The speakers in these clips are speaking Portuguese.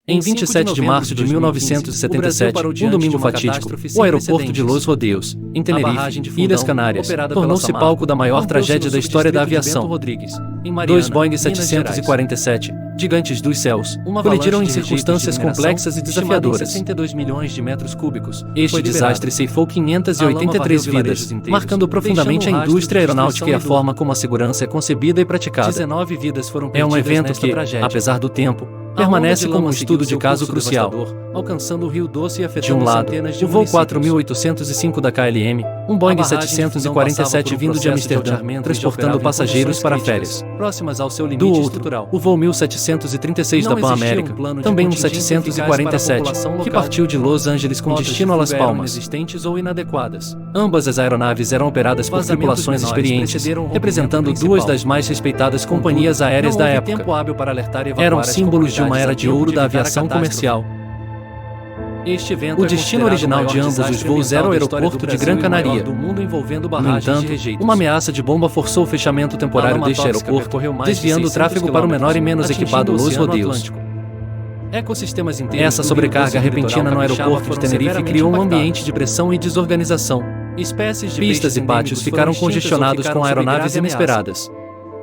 Em 27 de março de 1977, um domingo fatídico, o aeroporto de Los Rodeos, em Tenerife, Ilhas Canárias, tornou-se palco da maior tragédia da história da aviação. Dois Boeing 747, gigantes dos céus, colidiram em circunstâncias complexas e desafiadoras. 62 milhões de metros cúbicos. Este desastre ceifou 583 vidas, marcando profundamente a indústria aeronáutica e a forma como a segurança é concebida e praticada. 19 vidas foram É um perdidas evento nesta que, tragédia. apesar do tempo, permanece como um estudo de caso crucial. Alcançando o Rio Doce e De afetando um lado, centenas de o voo municípios. 4805 da KLM, um Boeing 747 vindo de Amsterdã, transportando passageiros para férias. Próximas ao seu limite Do outro, estrutural. o voo 1736 da Não Pan existia América, um plano de também um contingência eficaz para a 747, população que local. partiu de Los Angeles com Rotas de destino a Las fuga eram Palmas. inexistentes ou inadequadas. Ambas as aeronaves eram operadas por Vazamentos tripulações menores experientes, precederam o rompimento representando principal. duas das mais respeitadas companhias aéreas Não da houve época. tempo hábil para alertar e evacuar Eram as símbolos de uma comunidades era a de tempo ouro da evitar a aviação catástrofe. comercial. Este evento O é destino considerado original o de maior ambos os desastre voos era o ambiental da história aeroporto do de Brasil Gran e o maior Canaria. do mundo envolvendo No barragens de entanto, rejeitos. uma ameaça de bomba forçou o fechamento temporário A lama deste tóxica aeroporto, percorreu mais de desviando o 600 tráfego para o menor e menos atingindo equipado o Los Oceano Rodeos. Atlântico. Ecossistemas inteiros Essa do Rio sobrecarga Doce e do repentina no litoral capixaba aeroporto de foram Tenerife severamente criou um impactados. ambiente de pressão e desorganização. Espécies de Pistas peixes e pátios endêmicos ficaram foram extintas ou congestionados ficaram com sob aeronaves grave ameaça. inesperadas.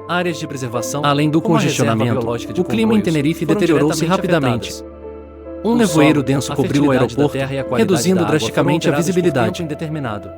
Áreas de preservação, Além do como a reserva congestionamento, biológica de o clima em Congonhas, Tenerife foram deteriorou-se diretamente rapidamente. afetadas. Um O nevoeiro solo, denso a cobriu o fertilidade da aeroporto, terra e a qualidade reduzindo da água drasticamente foram a alteradas por visibilidade. tempo indeterminado.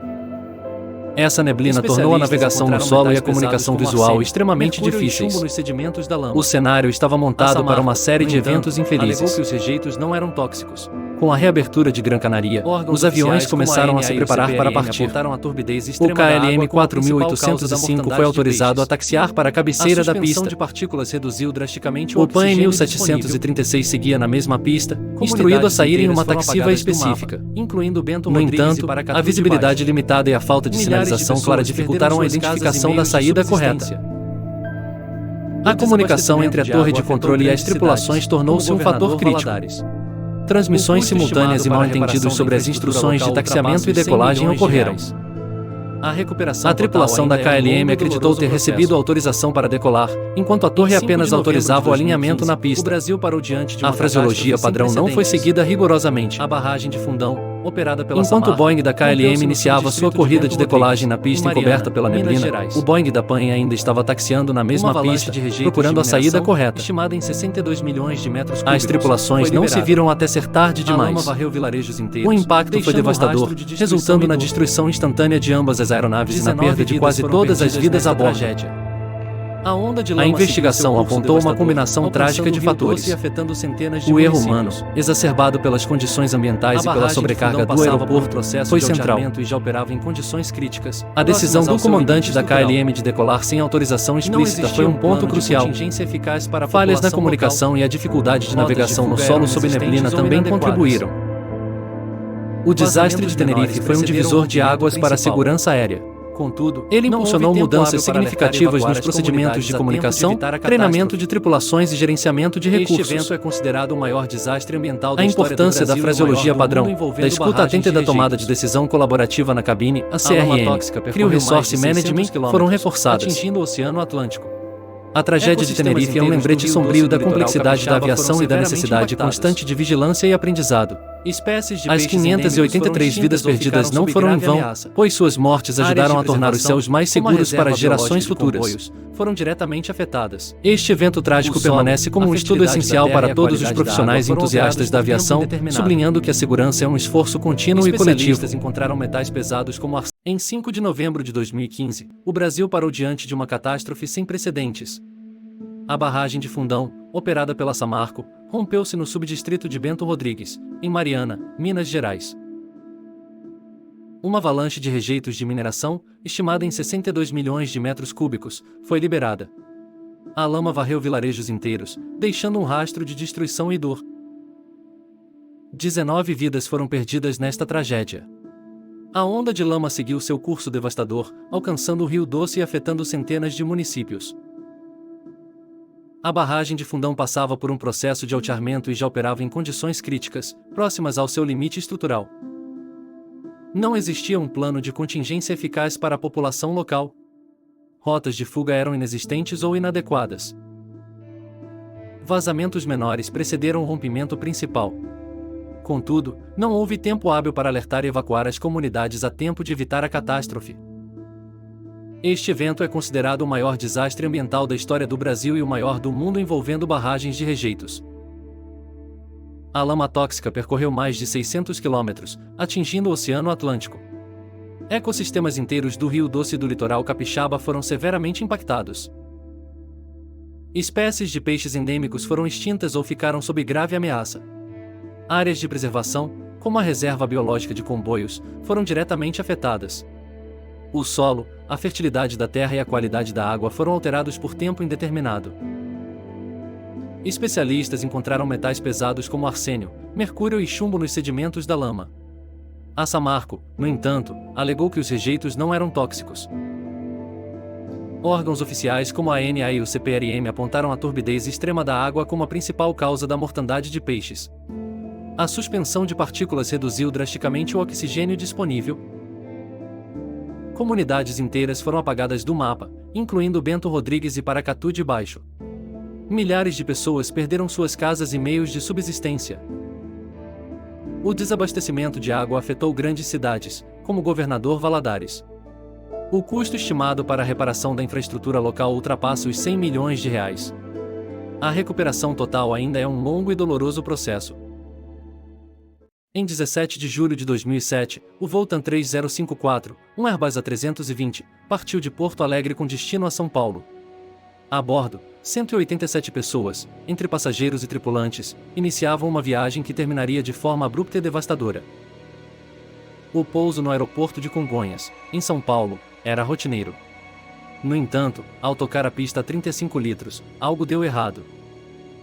Essa neblina tornou a navegação no solo e a comunicação visual extremamente difíceis. Nos sedimentos da lama. O cenário estava montado para uma série de eventos alegou infelizes. que os rejeitos não eram tóxicos. Com a reabertura de Gran Canaria, Órgãos os aviões oficiais como começaram a ANA se e o preparar para CBRN partir. apontaram a turbidez O extrema da água KLM como a principal causa da 4805 mortandade foi de autorizado a peixes. taxiar para a cabeceira da A suspensão pista. de partículas reduziu drasticamente O Pan oxigênio disponível. 1736 seguia na mesma pista, Comunidades instruído a sair em uma inteiras foram taxiva apagadas do específica. mapa, incluindo Bento No Rodrigues entanto, e Paracatu a de visibilidade Baixo. limitada e a falta de Milhares de sinalização pessoas clara dificultaram a perderam suas casas e identificação da meios de saída correta. subsistência. A comunicação entre a de torre água de controle e as afetou tripulações grandes tornou-se um cidades, como fator crítico. Valadares. Transmissões O custo simultâneas e estimado para a mal-entendidos reparação sobre da as infraestrutura instruções de local taxiamento e ultrapassa os 100 decolagem milhões de ocorreram. reais. A recuperação A tripulação da total ainda é um KLM longo e acreditou doloroso ter processo. recebido autorização para decolar, enquanto a torre Em 5 de apenas novembro de autorizava o alinhamento 2015, na pista. O Brasil parou diante de uma A fraseologia catástrofe padrão sem não foi precedentes. seguida rigorosamente. A barragem de Fundão, operada pela Enquanto o Samarco, Boeing da KLM rompeu-se no iniciava sua subdistrito corrida Bento de decolagem na Rodrigues, pista em encoberta pela Mariana, Minas neblina, Gerais. o Boeing da Pan ainda estava taxiando na mesma Uma avalanche pista, de rejeitos procurando a de saída mineração, correta. estimada em 62 milhões de metros As cúbicos, tripulações foi não se liberada. viram até ser tarde A lama demais. varreu vilarejos inteiros, O impacto foi deixando um devastador, rastro de destruição resultando e na dor. destruição instantânea de ambas as aeronaves e na 19 perda de vidas quase foram todas as perdidas vidas a nesta bordo. tragédia. A onda de A lama investigação seguiu seu curso apontou uma devastador, combinação trágica de alcançando o Rio fatores. Doce e afetando centenas de O erro municípios. humano, exacerbado pelas condições ambientais A e pela barragem de sobrecarga Fundão do passava por um aeroporto, processo foi de central. alteamento e já operava em condições críticas. A decisão próximas do ao seu comandante limite da estrutural. KLM de decolar sem autorização Não explícita existia foi um um plano ponto de crucial. contingência eficaz para a Falhas na população comunicação local. e a dificuldade de Rotas de navegação no fuga solo eram sob neblina inexistentes ou também inadequadas. contribuíram. O desastre de Vazamentos Tenerife menores foi um precederam divisor o de rompimento águas para a principal. segurança aérea. Contudo, Ele não impulsionou houve tempo mudanças hábil para alertar e significativas evacuar nos as procedimentos comunidades de a tempo comunicação, evitar a treinamento catástrofe. de tripulações e gerenciamento de Este recursos. evento é considerado o maior desastre ambiental da A história do importância da Brasil e o fraseologia maior do padrão, mundo envolvendo da escuta barragens atenta e da de tomada de rejeitos. decisão colaborativa na cabine, a A lama CRM, tóxica Crew percorreu Resource mais de 600 Management, quilômetros, foram reforçadas. atingindo o Oceano Atlântico. A tragédia de Ecossistemas Tenerife é um inteiros lembrete do Rio sombrio Doce e da do litoral complexidade da capixaba aviação foram e da severamente necessidade impactadas. constante de vigilância e aprendizado. Espécies de As peixes 583 endêmicos vidas foram extintas ou perdidas ficaram não sob foram em grave vão, ameaça. pois suas mortes Áreas ajudaram de a tornar os preservação, céus mais como a seguros para reserva gerações biológica de futuras. Congonhas, foram diretamente afetadas. Este evento trágico O solo, permanece como a um estudo fertilidade da essencial terra e para a todos os qualidade da profissionais água foram entusiastas da alterados por tempo aviação, indeterminado. sublinhando que a segurança é um esforço contínuo e coletivo. Especialistas encontraram metais pesados como arsênio. Em 5 de novembro de 2015, o Brasil parou diante de uma catástrofe sem precedentes. A barragem de Fundão, operada pela Samarco, rompeu-se no subdistrito de Bento Rodrigues, em Mariana, Minas Gerais. Uma avalanche de rejeitos de mineração, estimada em 62 milhões de metros cúbicos, foi liberada. A lama varreu vilarejos inteiros, deixando um rastro de destruição e dor. 19 vidas foram perdidas nesta tragédia. A onda de lama seguiu seu curso devastador, alcançando o Rio Doce e afetando centenas de municípios. A barragem de Fundão passava por um processo de alteamento e já operava em condições críticas, próximas ao seu limite estrutural. Não existia um plano de contingência eficaz para a população local. Rotas de fuga eram inexistentes ou inadequadas. Vazamentos menores precederam o rompimento principal. Contudo, não houve tempo hábil para alertar e evacuar as comunidades a tempo de evitar a catástrofe. Este evento é considerado o maior desastre ambiental da história do Brasil e o maior do mundo envolvendo barragens de rejeitos. A lama tóxica percorreu mais de 600 quilômetros, atingindo o Oceano Atlântico. Ecossistemas inteiros do Rio Doce e do litoral capixaba foram severamente impactados. Espécies de peixes endêmicos foram extintas ou ficaram sob grave ameaça. Áreas de preservação, como a Reserva Biológica de Comboios, foram diretamente afetadas. O solo, a fertilidade da terra e a qualidade da água foram alterados por tempo indeterminado. Especialistas encontraram metais pesados como arsênio, mercúrio e chumbo nos sedimentos da lama. A Samarco, no entanto, alegou que os rejeitos não eram tóxicos. Órgãos oficiais como a ANA e o CPRM apontaram a turbidez extrema da água como a principal causa da mortandade de peixes. A suspensão de partículas reduziu drasticamente o oxigênio disponível. Comunidades inteiras foram apagadas do mapa, incluindo Bento Rodrigues e Paracatu de Baixo. Milhares de pessoas perderam suas casas e meios de subsistência. O desabastecimento de água afetou grandes cidades, como Governador Valadares. O custo estimado para a reparação da infraestrutura local ultrapassa os R$ 100 milhões. A recuperação total ainda é um longo e doloroso processo. Em 17 de julho de 2007, o voo TAM 3054, um Airbus A320, partiu de Porto Alegre com destino a São Paulo. A bordo, 187 pessoas, entre passageiros e tripulantes, iniciavam uma viagem que terminaria de forma abrupta e devastadora. O pouso no aeroporto de Congonhas, em São Paulo, era rotineiro. No entanto, ao tocar a pista a 35 litros, algo deu errado.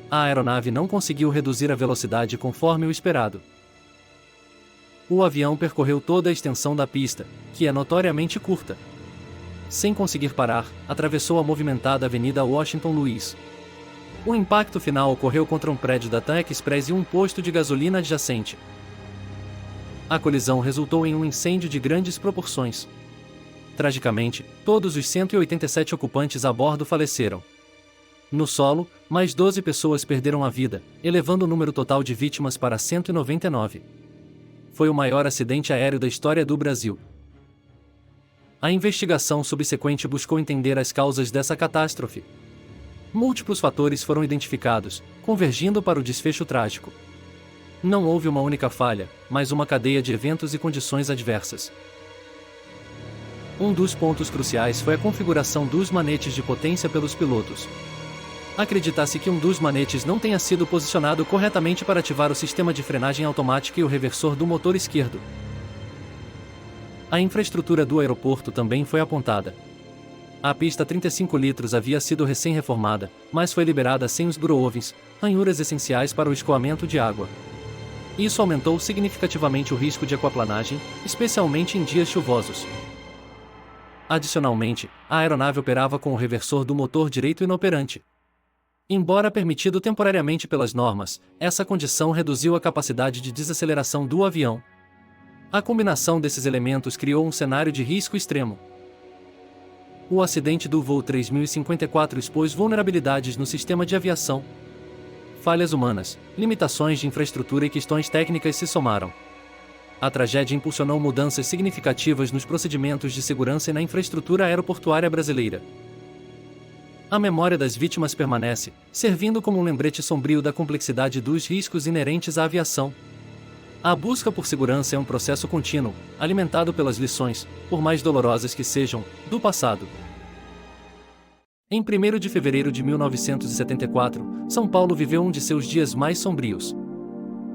A aeronave não conseguiu reduzir a velocidade conforme o esperado. O avião percorreu toda a extensão da pista, que é notoriamente curta. Sem conseguir parar, atravessou a movimentada Avenida Washington Luiz. O impacto final ocorreu contra um prédio da TAM Express e um posto de gasolina adjacente. A colisão resultou em um incêndio de grandes proporções. Tragicamente, todos os 187 ocupantes a bordo faleceram. No solo, mais 12 pessoas perderam a vida, elevando o número total de vítimas para 199. Foi o maior acidente aéreo da história do Brasil. A investigação subsequente buscou entender as causas dessa catástrofe. Múltiplos fatores foram identificados, convergindo para o desfecho trágico. Não houve uma única falha, mas uma cadeia de eventos e condições adversas. Um dos pontos cruciais foi a configuração dos manetes de potência pelos pilotos. Acredita-se que um dos manetes não tenha sido posicionado corretamente para ativar o sistema de frenagem automática e o reversor do motor esquerdo. A infraestrutura do aeroporto também foi apontada. A pista 35 litros havia sido recém-reformada, mas foi liberada sem os groovens, ranhuras essenciais para o escoamento de água. Isso aumentou significativamente o risco de aquaplanagem, especialmente em dias chuvosos. Adicionalmente, a aeronave operava com o reversor do motor direito inoperante. Embora permitido temporariamente pelas normas, essa condição reduziu a capacidade de desaceleração do avião. A combinação desses elementos criou um cenário de risco extremo. O acidente do voo 3054 expôs vulnerabilidades no sistema de aviação. Falhas humanas, limitações de infraestrutura e questões técnicas se somaram. A tragédia impulsionou mudanças significativas nos procedimentos de segurança e na infraestrutura aeroportuária brasileira. A memória das vítimas permanece, servindo como um lembrete sombrio da complexidade dos riscos inerentes à aviação. A busca por segurança é um processo contínuo, alimentado pelas lições, por mais dolorosas que sejam, do passado. Em 1º de fevereiro de 1974, São Paulo viveu um de seus dias mais sombrios.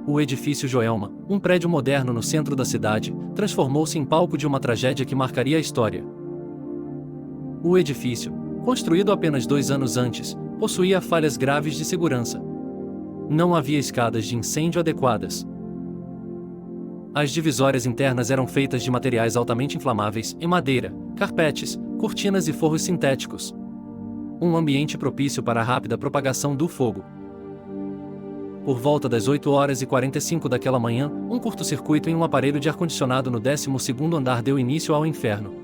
O edifício Joelma, um prédio moderno no centro da cidade, transformou-se em palco de uma tragédia que marcaria a história. O edifício, construído apenas 2 anos antes, possuía falhas graves de segurança. Não havia escadas de incêndio adequadas. As divisórias internas eram feitas de materiais altamente inflamáveis, em madeira, carpetes, cortinas e forros sintéticos. Um ambiente propício para a rápida propagação do fogo. Por volta das 8h45 daquela manhã, um curto-circuito em um aparelho de ar-condicionado no 12º andar deu início ao inferno.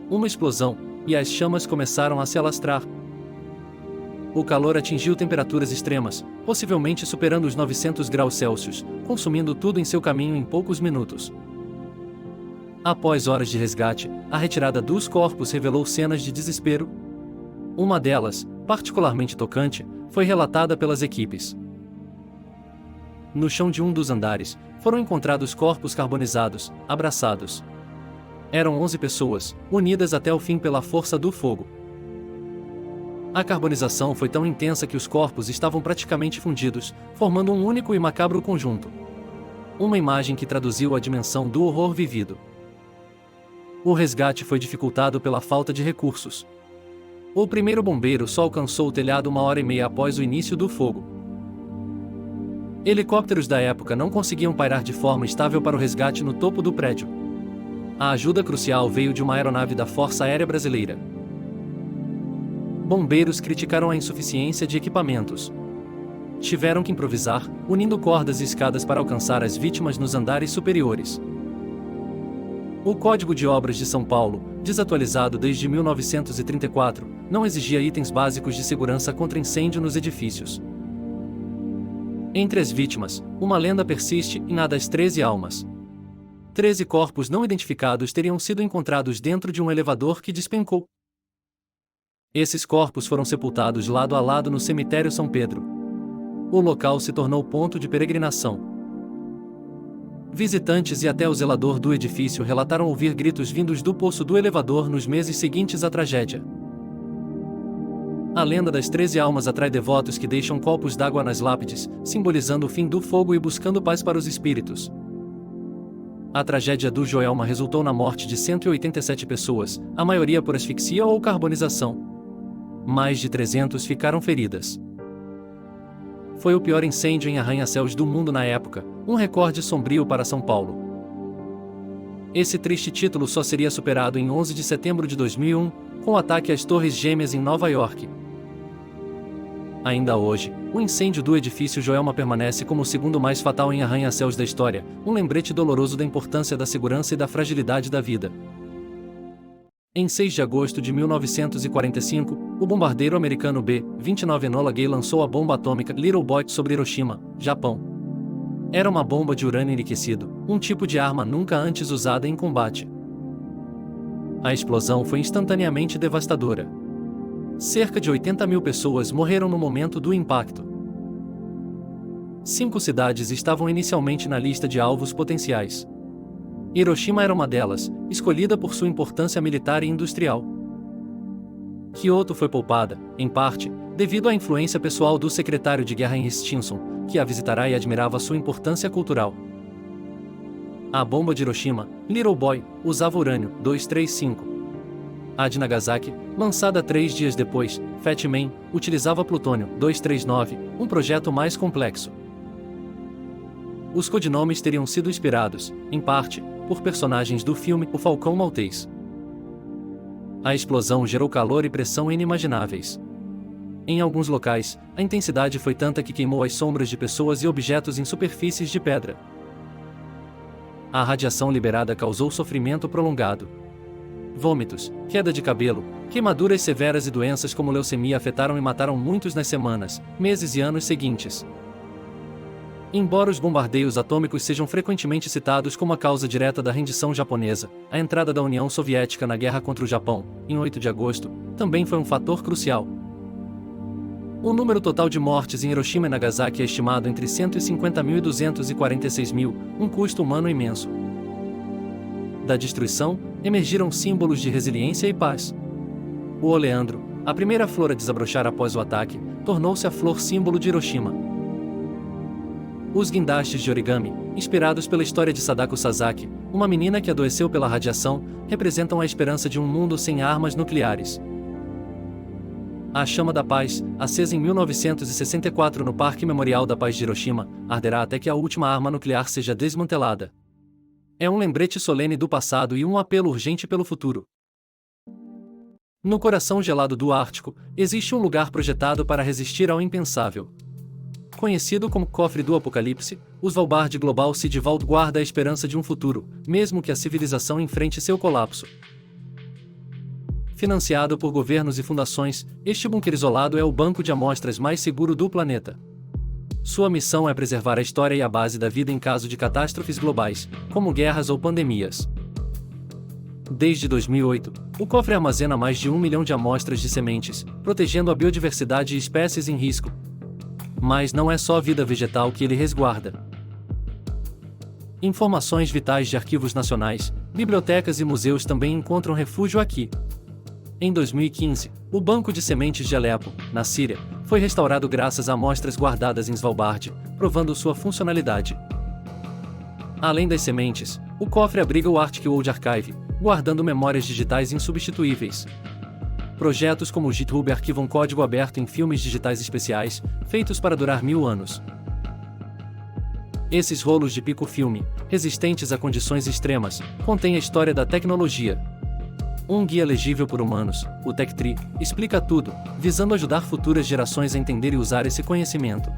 Uma explosão, e as chamas começaram a se alastrar. O calor atingiu temperaturas extremas, possivelmente superando os 900 graus Celsius, consumindo tudo em seu caminho em poucos minutos. Após horas de resgate, a retirada dos corpos revelou cenas de desespero. Uma delas, particularmente tocante, foi relatada pelas equipes. No chão de um dos andares, foram encontrados corpos carbonizados, abraçados. Eram 11 pessoas, unidas até o fim pela força do fogo. A carbonização foi tão intensa que os corpos estavam praticamente fundidos, formando um único e macabro conjunto. Uma imagem que traduziu a dimensão do horror vivido. O resgate foi dificultado pela falta de recursos. O primeiro bombeiro só alcançou o telhado 1h30 após o início do fogo. Helicópteros da época não conseguiam pairar de forma estável para o resgate no topo do prédio. A ajuda crucial veio de uma aeronave da Força Aérea Brasileira. Bombeiros criticaram a insuficiência de equipamentos. Tiveram que improvisar, unindo cordas e escadas para alcançar as vítimas nos andares superiores. O Código de Obras de São Paulo, desatualizado desde 1934, não exigia itens básicos de segurança contra incêndio nos edifícios. Entre as vítimas, uma lenda persiste e nada as 13 almas. 13 corpos não identificados teriam sido encontrados dentro de um elevador que despencou. Esses corpos foram sepultados lado a lado no cemitério São Pedro. O local se tornou ponto de peregrinação. Visitantes e até o zelador do edifício relataram ouvir gritos vindos do poço do elevador nos meses seguintes à tragédia. A lenda das 13 almas atrai devotos que deixam copos d'água nas lápides, simbolizando o fim do fogo e buscando paz para os espíritos. A tragédia do Joelma resultou na morte de 187 pessoas, a maioria por asfixia ou carbonização. Mais de 300 ficaram feridas. Foi o pior incêndio em arranha-céus do mundo na época, um recorde sombrio para São Paulo. Esse triste título só seria superado em 11 de setembro de 2001, com o ataque às Torres Gêmeas em Nova York. Ainda hoje, o incêndio do edifício Joelma permanece como o segundo mais fatal em arranha-céus da história, um lembrete doloroso da importância da segurança e da fragilidade da vida. Em 6 de agosto de 1945, o bombardeiro americano B-29 Enola Gay lançou a bomba atômica Little Boy sobre Hiroshima, Japão. Era uma bomba de urânio enriquecido, um tipo de arma nunca antes usada em combate. A explosão foi instantaneamente devastadora. Cerca de 80 mil pessoas morreram no momento do impacto. 5 cidades estavam inicialmente na lista de alvos potenciais. Hiroshima era uma delas, escolhida por sua importância militar e industrial. Kyoto foi poupada, em parte, devido à influência pessoal do secretário de guerra Henry Stinson, que a visitará e admirava sua importância cultural. A bomba de Hiroshima, Little Boy, usava urânio 235. A de Nagasaki, lançada 3 dias depois, Fat Man, utilizava plutônio 239, um projeto mais complexo. Os codinomes teriam sido inspirados, em parte, por personagens do filme O Falcão Maltês. A explosão gerou calor e pressão inimagináveis. Em alguns locais, a intensidade foi tanta que queimou as sombras de pessoas e objetos em superfícies de pedra. A radiação liberada causou sofrimento prolongado. Vômitos, queda de cabelo, queimaduras severas e doenças como leucemia afetaram e mataram muitos nas semanas, meses e anos seguintes. Embora os bombardeios atômicos sejam frequentemente citados como a causa direta da rendição japonesa, a entrada da União Soviética na guerra contra o Japão, em 8 de agosto, também foi um fator crucial. O número total de mortes em Hiroshima e Nagasaki é estimado entre 150 mil e 246 mil, um custo humano imenso. Da destruição, emergiram símbolos de resiliência e paz. O oleandro, a primeira flor a desabrochar após o ataque, tornou-se a flor símbolo de Hiroshima. Os guindastes de origami, inspirados pela história de Sadako Sasaki, uma menina que adoeceu pela radiação, representam a esperança de um mundo sem armas nucleares. A Chama da Paz, acesa em 1964 no Parque Memorial da Paz de Hiroshima, arderá até que a última arma nuclear seja desmantelada. É um lembrete solene do passado e um apelo urgente pelo futuro. No coração gelado do Ártico, existe um lugar projetado para resistir ao impensável. Conhecido como Cofre do Apocalipse, o Svalbard Global Seed Vault guarda a esperança de um futuro, mesmo que a civilização enfrente seu colapso. Financiado por governos e fundações, este bunker isolado é o banco de amostras mais seguro do planeta. Sua missão é preservar a história e a base da vida em caso de catástrofes globais, como guerras ou pandemias. Desde 2008, o cofre armazena mais de 1 milhão de amostras de sementes, protegendo a biodiversidade e espécies em risco. Mas não é só a vida vegetal que ele resguarda. Informações vitais de arquivos nacionais, bibliotecas e museus também encontram refúgio aqui. Em 2015, o Banco de Sementes de Alepo, na Síria, foi restaurado graças a amostras guardadas em Svalbard, provando sua funcionalidade. Além das sementes, o cofre abriga o Arctic World Archive, guardando memórias digitais insubstituíveis. Projetos como o GitHub arquivam código aberto em filmes digitais especiais, feitos para durar 1000 anos. Esses rolos de pico-filme, resistentes a condições extremas, contêm a história da tecnologia. Um guia legível por humanos, o TechTree, explica tudo, visando ajudar futuras gerações a entender e usar esse conhecimento.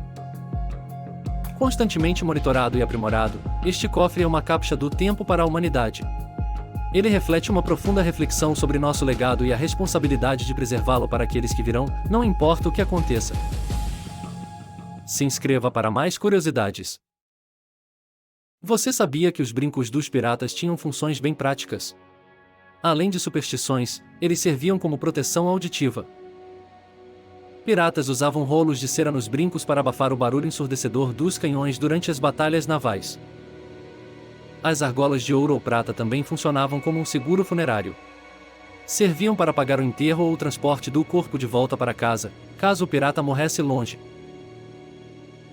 Constantemente monitorado e aprimorado, este cofre é uma cápsula do tempo para a humanidade. Ele reflete uma profunda reflexão sobre nosso legado e a responsabilidade de preservá-lo para aqueles que virão, não importa o que aconteça. Se inscreva para mais curiosidades. Você sabia que os brincos dos piratas tinham funções bem práticas? Além de superstições, eles serviam como proteção auditiva. Piratas usavam rolos de cera nos brincos para abafar o barulho ensurdecedor dos canhões durante as batalhas navais. As argolas de ouro ou prata também funcionavam como um seguro funerário. Serviam para pagar o enterro ou o transporte do corpo de volta para casa, caso o pirata morresse longe.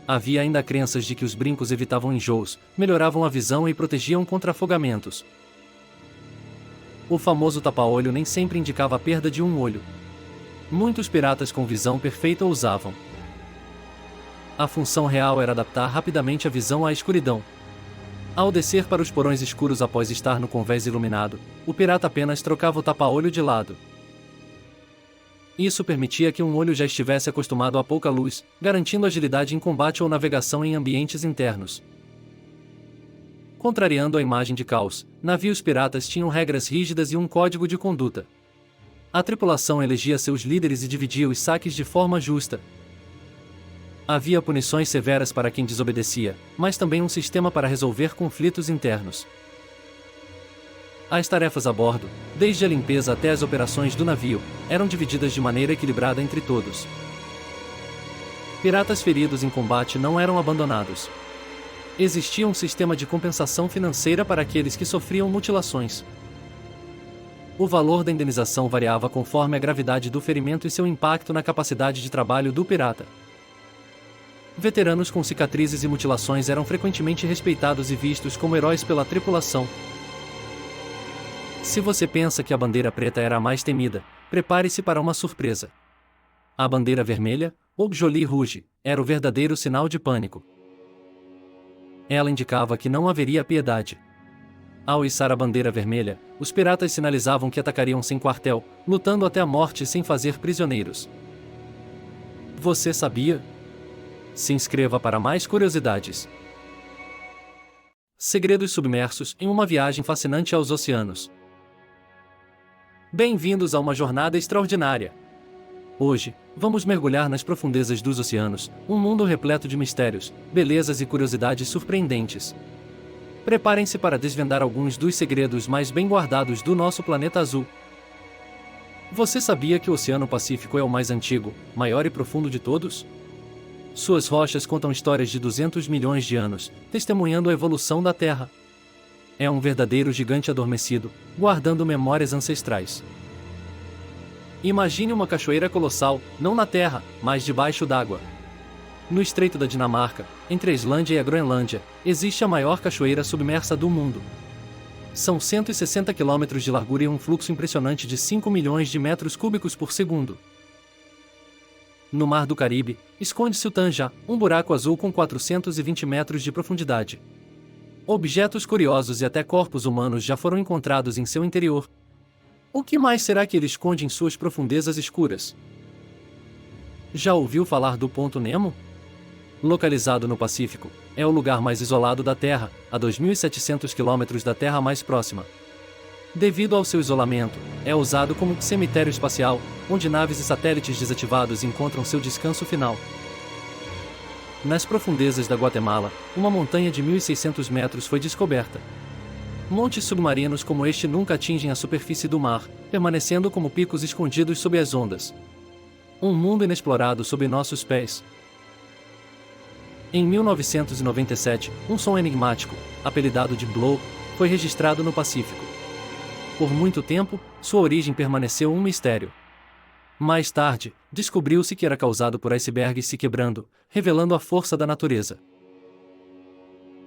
Havia ainda crenças de que os brincos evitavam enjoos, melhoravam a visão e protegiam contra afogamentos. O famoso tapa-olho nem sempre indicava a perda de um olho. Muitos piratas com visão perfeita o usavam. A função real era adaptar rapidamente a visão à escuridão. Ao descer para os porões escuros após estar no convés iluminado, o pirata apenas trocava o tapa-olho de lado. Isso permitia que um olho já estivesse acostumado a pouca luz, garantindo agilidade em combate ou navegação em ambientes internos. Contrariando a imagem de caos, navios piratas tinham regras rígidas e um código de conduta. A tripulação elegia seus líderes e dividia os saques de forma justa. Havia punições severas para quem desobedecia, mas também um sistema para resolver conflitos internos. As tarefas a bordo, desde a limpeza até as operações do navio, eram divididas de maneira equilibrada entre todos. Piratas feridos em combate não eram abandonados. Existia um sistema de compensação financeira para aqueles que sofriam mutilações. O valor da indenização variava conforme a gravidade do ferimento e seu impacto na capacidade de trabalho do pirata. Veteranos com cicatrizes e mutilações eram frequentemente respeitados e vistos como heróis pela tripulação. Se você pensa que a bandeira preta era a mais temida, prepare-se para uma surpresa. A bandeira vermelha, ou Jolly Rouge, era o verdadeiro sinal de pânico. Ela indicava que não haveria piedade. Ao içar a bandeira vermelha, os piratas sinalizavam que atacariam sem quartel, lutando até a morte sem fazer prisioneiros. Você sabia? Se inscreva para mais curiosidades. Segredos submersos em uma viagem fascinante aos oceanos. Bem-vindos a uma jornada extraordinária. Hoje, vamos mergulhar nas profundezas dos oceanos, um mundo repleto de mistérios, belezas e curiosidades surpreendentes. Preparem-se para desvendar alguns dos segredos mais bem guardados do nosso planeta azul. Você sabia que o Oceano Pacífico é o mais antigo, maior e profundo de todos? Suas rochas contam histórias de 200 milhões de anos, testemunhando a evolução da Terra. É um verdadeiro gigante adormecido, guardando memórias ancestrais. Imagine uma cachoeira colossal, não na Terra, mas debaixo d'água. No Estreito da Dinamarca, entre a Islândia e a Groenlândia, existe a maior cachoeira submersa do mundo. São 160 quilômetros de largura e um fluxo impressionante de 5 milhões de metros cúbicos por segundo. No Mar do Caribe, esconde-se o Tanja, um buraco azul com 420 metros de profundidade. Objetos curiosos e até corpos humanos já foram encontrados em seu interior. O que mais será que ele esconde em suas profundezas escuras? Já ouviu falar do Ponto Nemo? Localizado no Pacífico, é o lugar mais isolado da Terra, a 2.700 quilômetros da Terra mais próxima. Devido ao seu isolamento, é usado como cemitério espacial, onde naves e satélites desativados encontram seu descanso final. Nas profundezas da Guatemala, uma montanha de 1.600 metros foi descoberta. Montes submarinos como este nunca atingem a superfície do mar, permanecendo como picos escondidos sob as ondas. Um mundo inexplorado sob nossos pés. Em 1997, um som enigmático, apelidado de Blow, foi registrado no Pacífico. Por muito tempo, sua origem permaneceu um mistério. Mais tarde, descobriu-se que era causado por icebergs se quebrando, revelando a força da natureza.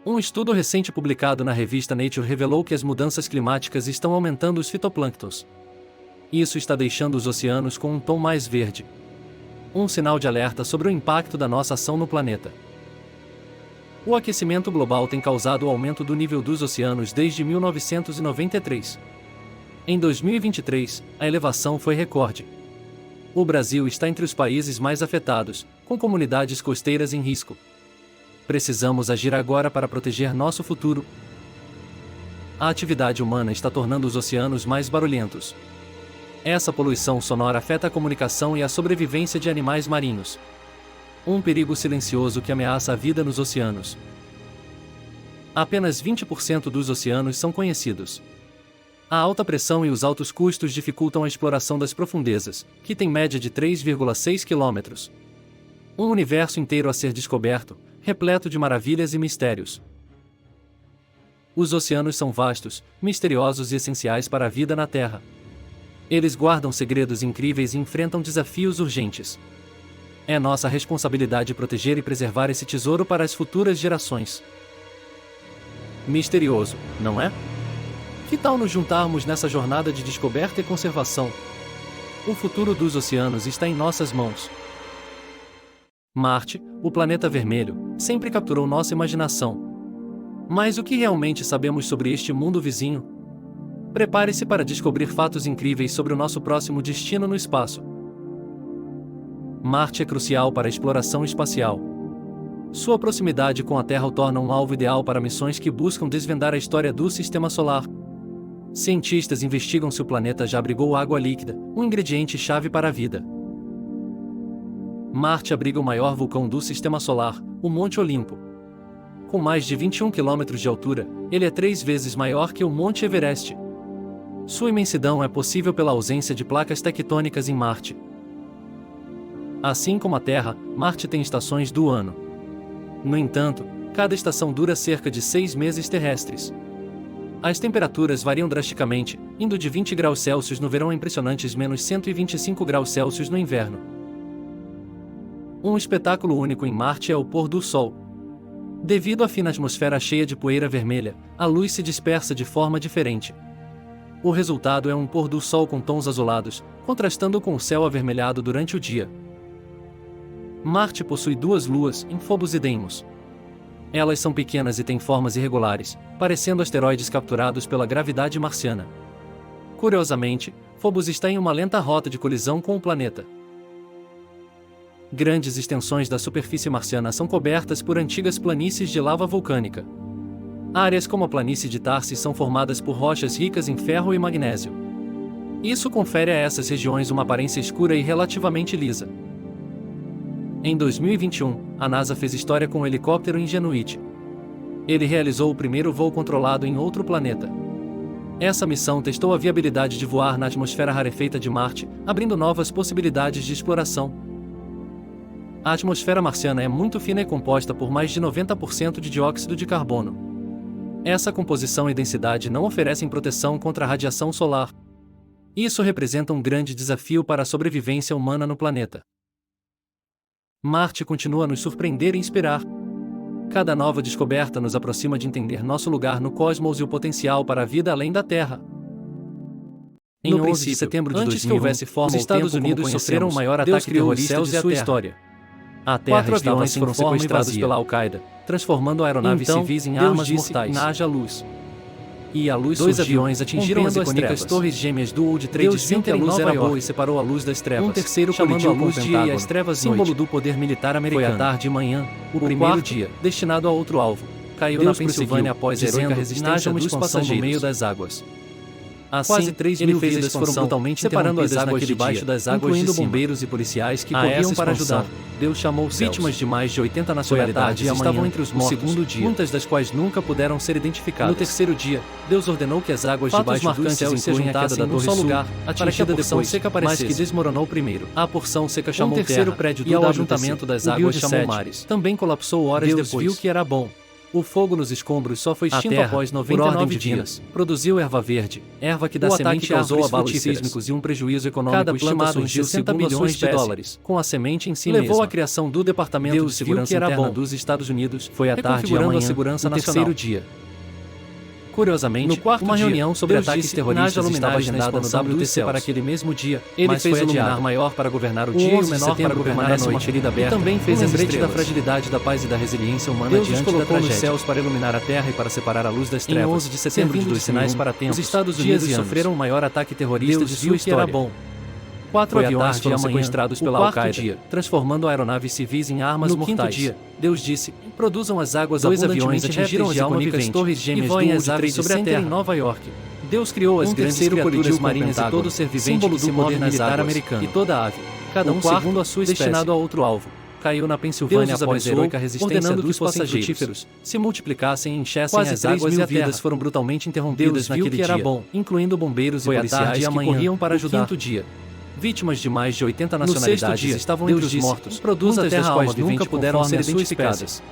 Um estudo recente publicado na revista Nature revelou que as mudanças climáticas estão aumentando os fitoplânctons. Isso está deixando os oceanos com um tom mais verde. Um sinal de alerta sobre o impacto da nossa ação no planeta. O aquecimento global tem causado o aumento do nível dos oceanos desde 1993. Em 2023, a elevação foi recorde. O Brasil está entre os países mais afetados, com comunidades costeiras em risco. Precisamos agir agora para proteger nosso futuro. A atividade humana está tornando os oceanos mais barulhentos. Essa poluição sonora afeta a comunicação e a sobrevivência de animais marinhos. Um perigo silencioso que ameaça a vida nos oceanos. Apenas 20% dos oceanos são conhecidos. A alta pressão e os altos custos dificultam a exploração das profundezas, que tem média de 3,6 km. Um universo inteiro a ser descoberto, repleto de maravilhas e mistérios. Os oceanos são vastos, misteriosos e essenciais para a vida na Terra. Eles guardam segredos incríveis e enfrentam desafios urgentes. É nossa responsabilidade proteger e preservar esse tesouro para as futuras gerações. Misterioso, não é? Que tal nos juntarmos nessa jornada de descoberta e conservação? O futuro dos oceanos está em nossas mãos. Marte, o planeta vermelho, sempre capturou nossa imaginação. Mas o que realmente sabemos sobre este mundo vizinho? Prepare-se para descobrir fatos incríveis sobre o nosso próximo destino no espaço. Marte é crucial para a exploração espacial. Sua proximidade com a Terra o torna um alvo ideal para missões que buscam desvendar a história do Sistema Solar. Cientistas investigam se o planeta já abrigou água líquida, um ingrediente-chave para a vida. Marte abriga o maior vulcão do Sistema Solar, o Monte Olimpo. Com mais de 21 km de altura, ele é 3 vezes maior que o Monte Everest. Sua imensidão é possível pela ausência de placas tectônicas em Marte. Assim como a Terra, Marte tem estações do ano. No entanto, cada estação dura cerca de 6 meses terrestres. As temperaturas variam drasticamente, indo de 20 graus Celsius no verão a impressionantes menos 125 graus Celsius no inverno. Um espetáculo único em Marte é o pôr do Sol. Devido à fina atmosfera cheia de poeira vermelha, a luz se dispersa de forma diferente. O resultado é um pôr do Sol com tons azulados, contrastando com o céu avermelhado durante o dia. Marte possui 2 luas, em Phobos e Deimos. Elas são pequenas e têm formas irregulares, parecendo asteroides capturados pela gravidade marciana. Curiosamente, Phobos está em uma lenta rota de colisão com o planeta. Grandes extensões da superfície marciana são cobertas por antigas planícies de lava vulcânica. Áreas como a planície de Tarsis são formadas por rochas ricas em ferro e magnésio. Isso confere a essas regiões uma aparência escura e relativamente lisa. Em 2021, a NASA fez história com o helicóptero Ingenuity. Ele realizou o primeiro voo controlado em outro planeta. Essa missão testou a viabilidade de voar na atmosfera rarefeita de Marte, abrindo novas possibilidades de exploração. A atmosfera marciana é muito fina e composta por mais de 90% de dióxido de carbono. Essa composição e densidade não oferecem proteção contra a radiação solar. Isso representa um grande desafio para a sobrevivência humana no planeta. Marte continua a nos surpreender e inspirar. Cada nova descoberta nos aproxima de entender nosso lugar no cosmos e o potencial para a vida além da Terra. Em 11 de setembro de 2000, os Estados Unidos sofreram o maior ataque terrorista de sua história. A Terra 4 aviões foram sequestrados pela Al-Qaeda, transformando aeronaves civis em armas mortais. Haja luz. E a luz 2 aviões atingiram as icônicas torres gêmeas do World Trade Center em Nova York e separou a luz das trevas. Um terceiro colidiu com a luz dia e as trevas símbolo do poder militar americano. Foi à tarde e manhã, o primeiro dia, destinado a outro alvo, caiu na Pensilvânia após heroica resistência dos passageiros no meio das águas. Assim, quase 3 mil vidas foram brutalmente separando as águas debaixo das águas, incluindo bombeiros e policiais que corriam para ajudar. Deus chamou céus. Vítimas de mais de 80 nacionalidades estavam entre os mortos, segundo dia, muitas das quais nunca puderam ser identificadas. No terceiro dia, Deus ordenou que as águas debaixo dos céus se juntassem em um só lugar, atingida depois, seca mas que desmoronou primeiro. A porção seca chamou terceiro prédio do ajuntamento das águas chamou mares. Também colapsou horas depois. Deus viu que era bom. O fogo nos escombros só foi extinto após 99 dias. Produziu erva verde, erva que dá semente causou abalos sísmicos e um prejuízo econômico estimado em 60 bilhões de dólares, com a semente em si mesma. Levou à criação do Departamento de Segurança Interna dos Estados Unidos. Foi à tarde e amanhã, a segurança nacional. No terceiro dia. Curiosamente, no quarto uma reunião sobre ataques terroristas estava agendada no WTC para aquele mesmo dia. Ele fez o luminar maior para governar o dia e o menor para governar a noite. Uma ferida aberta. E também fez lembrete da fragilidade da paz e da resiliência humana diante da tragédia. Os céus para iluminar a terra e para separar a luz das trevas. Em 11 de setembro de 2001, sinais para tempos, os Estados Unidos sofreram o maior ataque terrorista de sua história. Era bom. 4 aviões foram sequestrados pela Al-Qaeda, transformando aeronaves civis em armas mortais. No quinto dia, Deus disse, produzam as águas abundantemente. 2 aviões atingiram as icônicas torres gêmeas do World Trade Center em Nova York. Deus criou as grandes criaturas marinhas e todo ser vivente que se move nas águas americano. E toda ave, cada um segundo a sua espécie, destinado a outro alvo. Caiu na Pensilvânia após a heroica resistência dos passageiros se multiplicassem e enchessem as águas e as vidas foram brutalmente interrompidas naquele dia, era bom, incluindo bombeiros e policiais que corriam para ajudar. No quinto dia, vítimas de mais de 80 nacionalidades estavam entre os mortos, muitas das quais nunca puderam ser identificadas.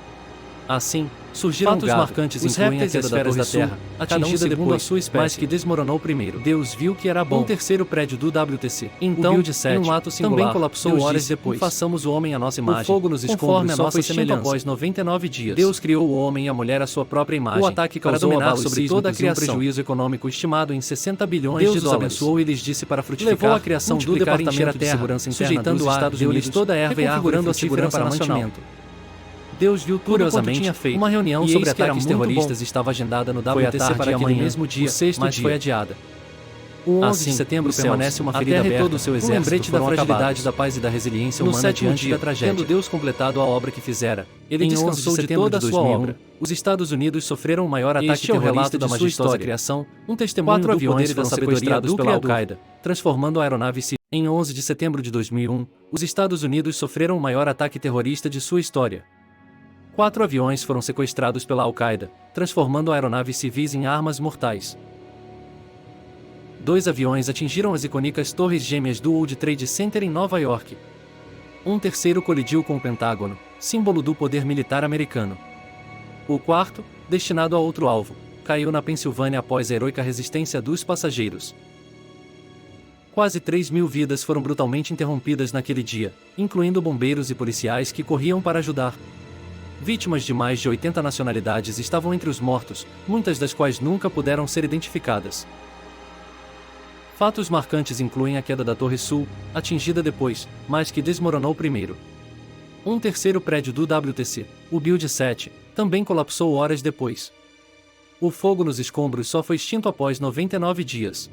Assim, surgiram fatos marcantes incluem a queda da Torre da Terra, atingida depois a sua espécie, mas que desmoronou primeiro. Deus viu que era bom. Um terceiro prédio do WTC. Então, o Build 7, em um ato singular, também colapsou Deus horas depois. Façamos o homem à nossa imagem. O fogo nos escombros a nossa semelhança. Após 99 dias. Deus criou o homem e a mulher à sua própria imagem. O ataque causou abalos sobre toda a criação. Um prejuízo econômico estimado em 60 bilhões de dólares. Deus os abençoou e lhes disse para frutificar. Levou a criação do Departamento de Segurança Interna sujeitando dos Estados Unidos toda a erva e árvore a segurança nacional. Deus viu curiosamente tinha feito. Uma reunião sobre ataques terroristas estava agendada no WTC para aquele mesmo dia, mas foi adiada. O 11 de setembro permanece uma ferida aberta, todo o seu exército, um lembrete da fragilidade da paz e da resiliência humana diante da tragédia. Tendo Deus completado a obra que fizera, ele descansou de toda a sua obra. Os Estados Unidos sofreram o maior ataque terrorista da majestosa criação, um testemunho do poder e da sabedoria pela Al-Qaeda, transformando a aeronave civil. Em 11 de setembro de 2001, os Estados Unidos sofreram o maior ataque terrorista de sua história. 4 aviões foram sequestrados pela Al-Qaeda, transformando aeronaves civis em armas mortais. 2 aviões atingiram as icônicas torres gêmeas do World Trade Center em Nova York. Um terceiro colidiu com o Pentágono, símbolo do poder militar americano. O quarto, destinado a outro alvo, caiu na Pensilvânia após a heroica resistência dos passageiros. Quase 3 mil vidas foram brutalmente interrompidas naquele dia, incluindo bombeiros e policiais que corriam para ajudar. Vítimas de mais de 80 nacionalidades estavam entre os mortos, muitas das quais nunca puderam ser identificadas. Fatos marcantes incluem a queda da Torre Sul, atingida depois, mas que desmoronou primeiro. Um terceiro prédio do WTC, o Build 7, também colapsou horas depois. O fogo nos escombros só foi extinto após 99 dias.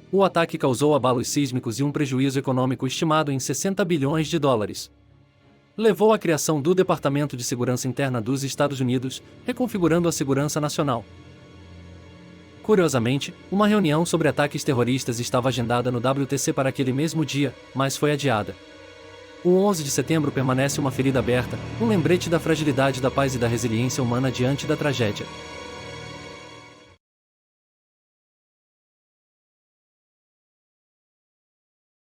O ataque causou abalos sísmicos e um prejuízo econômico estimado em 60 bilhões de dólares. Levou à criação do Departamento de Segurança Interna dos Estados Unidos, reconfigurando a segurança nacional. Curiosamente, uma reunião sobre ataques terroristas estava agendada no WTC para aquele mesmo dia, mas foi adiada. O 11 de setembro permanece uma ferida aberta, um lembrete da fragilidade da paz e da resiliência humana diante da tragédia.